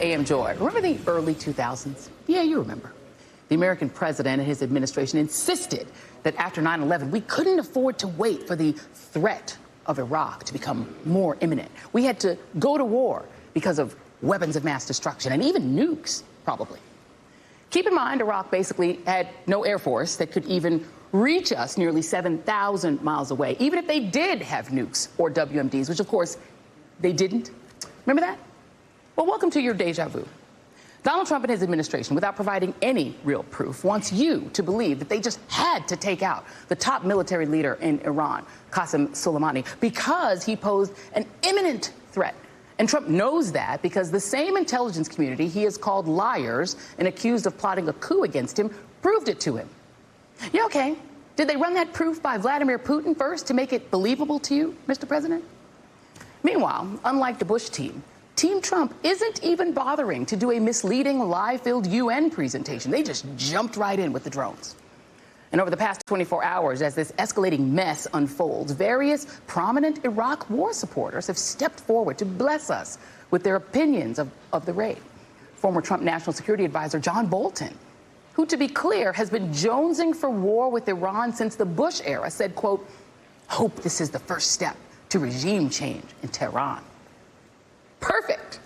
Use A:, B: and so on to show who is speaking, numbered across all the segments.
A: AM Joy. Remember the early 2000s? Yeah, you remember. The American president and his administration insisted that after 9/11, we couldn't afford to wait for the threat of Iraq to become more imminent. We had to go to war because of weapons of mass destruction and even nukes, probably. Keep in mind, Iraq basically had no air force that could even reach us nearly 7,000 miles away, even if they did have nukes or WMDs, which, of course, they didn't. Remember that? Well, welcome to your deja vu. Donald Trump and his administration, without providing any real proof, wants you to believe that they just had to take out the top military leader in Iran, Qasem Soleimani, because he posed an imminent threat. And Trump knows that because the same intelligence community he has called liars and accused of plotting a coup against him proved it to him. Yeah, okay. Did they run that proof by Vladimir Putin first to make it believable to you, Mr. President? Meanwhile, unlike the Bush team, Team Trump isn't even bothering to do a misleading, lie-filled UN presentation. They just jumped right in with the drones. And over the past 24 hours, as this escalating mess unfolds, various prominent Iraq war supporters have stepped forward to bless us with their opinions of the raid. Former Trump National Security Advisor John Bolton, who, to be clear, has been jonesing for war with Iran since the Bush era, said, quote, "Hope this is the first step to regime change in Tehran." Perfect.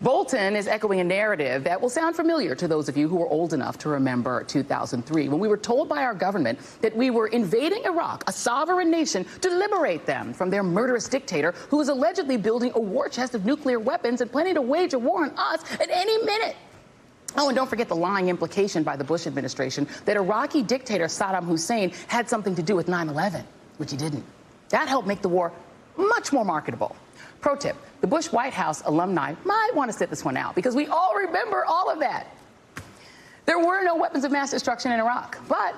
A: Bolton is echoing a narrative that will sound familiar to those of you who are old enough to remember 2003, when we were told by our government that we were invading Iraq, a sovereign nation, to liberate them from their murderous dictator who was allegedly building a war chest of nuclear weapons and planning to wage a war on us at any minute. Oh, and don't forget the lying implication by the Bush administration that Iraqi dictator Saddam Hussein had something to do with 9/11, which he didn't. That helped make the war much more marketable. Pro tip, the Bush White House alumni might want to sit this one out because we all remember all of that. There were no weapons of mass destruction in Iraq, but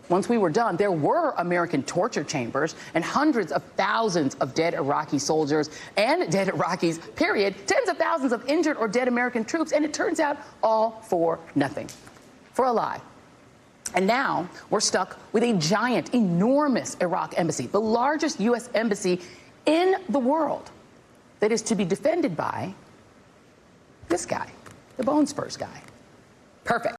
A: once we were done, there were American torture chambers and hundreds of thousands of dead Iraqi soldiers and dead Iraqis, period, tens of thousands of injured or dead American troops, and it turns out all for nothing, for a lie. And now we're stuck with a giant, enormous Iraq embassy, the largest U.S. embassy in the world, that is to be defended by this guy, the Bone Spurs guy. Perfect.